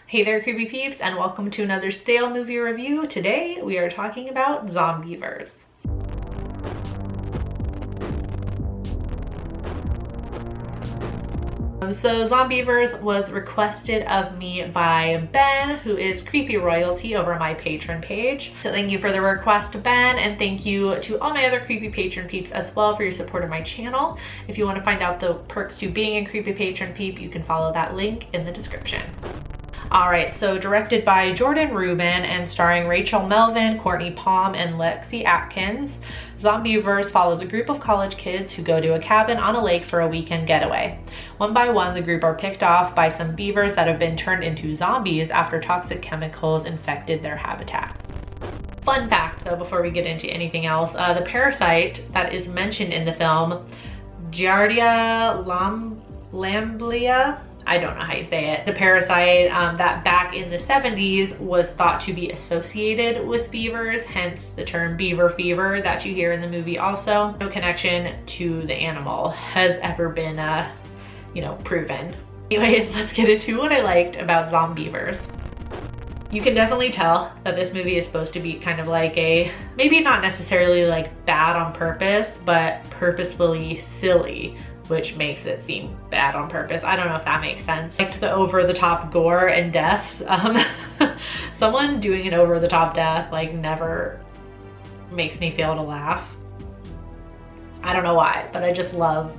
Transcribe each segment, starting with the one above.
Hey there, creepy peeps, and welcome to another stale movie review. Today we are talking about Zombeavers. So Zombeavers was requested of me by Ben, who is creepy royalty over my patron page. So thank you for the request, Ben, and thank you to all my other creepy patron peeps as well for your support of my channel. If you want to find out the perks to being a creepy patron peep, you can follow that link in the description. Alright, so directed by Jordan Rubin and starring Rachel Melvin, Courtney Palm, and Lexi Atkins, Zombeavers follows a group of college kids who go to a cabin on a lake for a weekend getaway. One by one, the group are picked off by some beavers that have been turned into zombies after toxic chemicals infected their habitat. Fun fact, though, before we get into anything else, the parasite that is mentioned in the film, Giardia lamblia, I don't know how you say it. The parasite that back in the 70s was thought to be associated with beavers, hence the term beaver fever that you hear in the movie also. No connection to the animal has ever been, proven. Anyways, let's get into what I liked about Zombeavers. You can definitely tell that this movie is supposed to be kind of like a, maybe not necessarily like bad on purpose, but purposefully silly, which makes it seem bad on purpose. I don't know if that makes sense. Like the over-the-top gore and deaths. Someone doing an over-the-top death like never makes me fail to laugh. I don't know why, but I just love,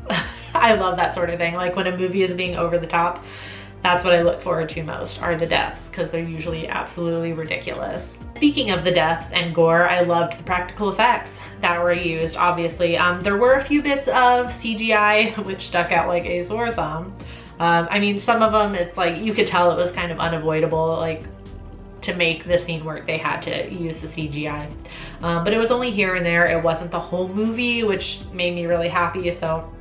I love that sort of thing. Like when a movie is being over the top, that's what I look forward to most, are the deaths, because they're usually absolutely ridiculous. Speaking of the deaths and gore, I loved the practical effects that were used, obviously. There were a few bits of CGI which stuck out like a sore thumb. I mean, some of them, it's like, you could tell it was kind of unavoidable, like, to make the scene work, they had to use the CGI. But it was only here and there. It wasn't the whole movie, which made me really happy. So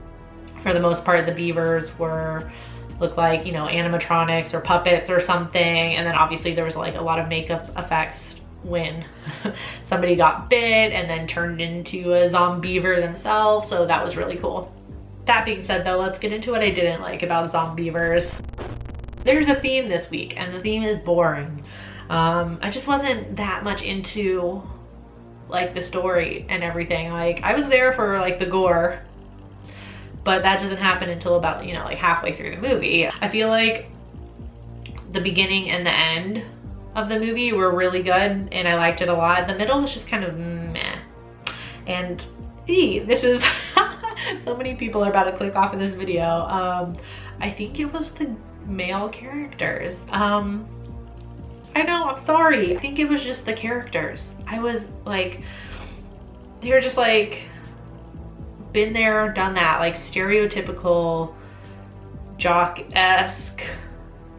for the most part, the beavers looked like, you know, animatronics or puppets or something. And then obviously there was like a lot of makeup effects when somebody got bit and then turned into a zombeaver themselves. So that was really cool. That being said though, let's get into what I didn't like about Zombeavers. There's a theme this week and the theme is boring. I just wasn't that much into like the story and everything. Like I was there for like the gore, but that doesn't happen until about, you know, like halfway through the movie. I feel like the beginning and the end of the movie were really good and I liked it a lot. The middle was just kind of meh. And this is, so many people are about to click off of this video. I think it was the male characters. I know, I'm sorry. I think it was just the characters. I was like, they were just like, been there, done that, like stereotypical jock-esque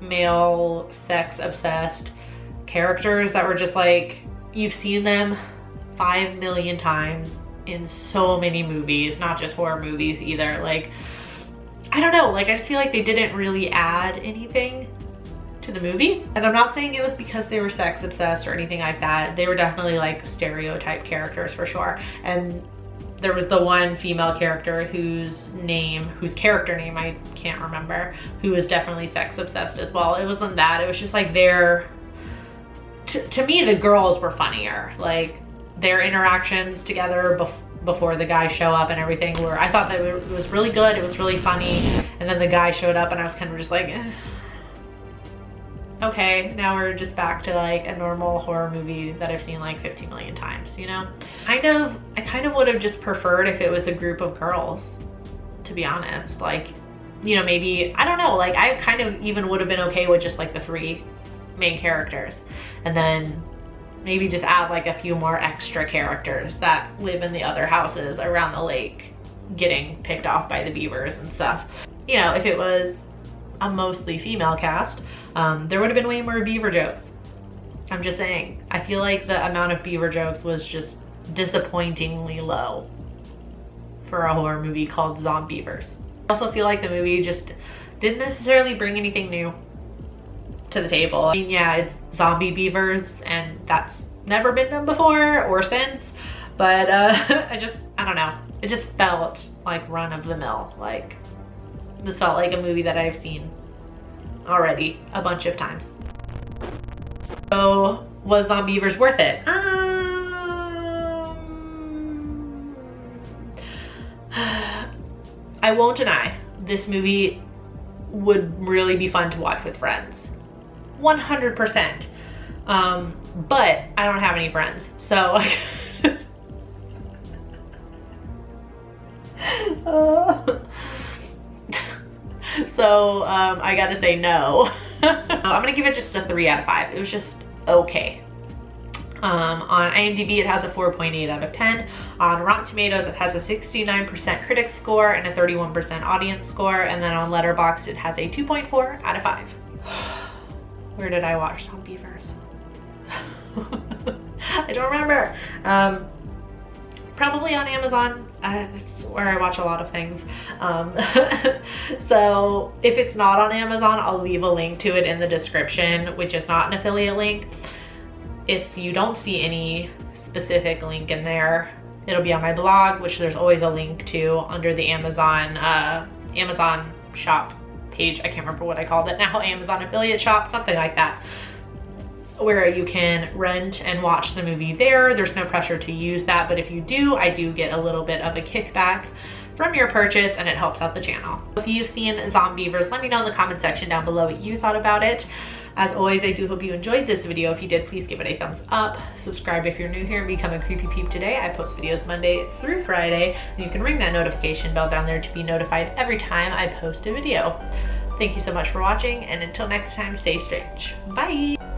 male sex obsessed characters that were just like, you've seen them 5 million times in so many movies, not just horror movies either. Like, I don't know, like I just feel like they didn't really add anything to the movie. And I'm not saying it was because they were sex obsessed or anything like that. They were definitely like stereotype characters for sure. And there was the one female character whose character name I can't remember, who was definitely sex obsessed as well. It wasn't that, it was just like to me, the girls were funnier. Like their interactions together before the guys show up and everything I thought that it was really good, it was really funny. And then the guy showed up and I was kind of just like, okay, now we're just back to like a normal horror movie that I've seen like 50 million times, you know? I kind of would have just preferred if it was a group of girls, to be honest. Like, you know, maybe, I don't know, like I kind of even would have been okay with just like the 3 main characters. And then maybe just add like a few more extra characters that live in the other houses around the lake getting picked off by the beavers and stuff. You know, if it was a mostly female cast, there would have been way more beaver jokes. I'm just saying. I feel like the amount of beaver jokes was just disappointingly low for a horror movie called Zombeavers. I also feel like the movie just didn't necessarily bring anything new to the table. I mean, yeah, it's zombie beavers and that's never been done before or since, but I don't know. It just felt like run of the mill. Like, this felt like a movie that I've seen already a bunch of times. So was Zombeavers worth it? I won't deny, this movie would really be fun to watch with friends. 100%. But I don't have any friends, so I gotta say no. I'm gonna give it just a 3 out of 5. It was just okay. On IMDb, it has a 4.8 out of 10. On Rotten Tomatoes, it has a 69% critic score and a 31% audience score. And then on Letterboxd, it has a 2.4 out of 5. Where did I watch Zombeavers? I don't remember. Probably on Amazon. That's where I watch a lot of things. So if it's not on Amazon, I'll leave a link to it in the description, which is not an affiliate link. If you don't see any specific link in there, it'll be on my blog, which there's always a link to under the Amazon shop page. I can't remember what I called it now. Amazon affiliate shop, something like that, where you can rent and watch the movie there. There's no pressure to use that, but if you do, I do get a little bit of a kickback from your purchase, and it helps out the channel. If you've seen Zombeavers, let me know in the comment section down below what you thought about it. As always, I do hope you enjoyed this video. If you did, please give it a thumbs up. Subscribe if you're new here and become a Creepy Peep today. I post videos Monday through Friday, and you can ring that notification bell down there to be notified every time I post a video. Thank you so much for watching, and until next time, stay strange. Bye!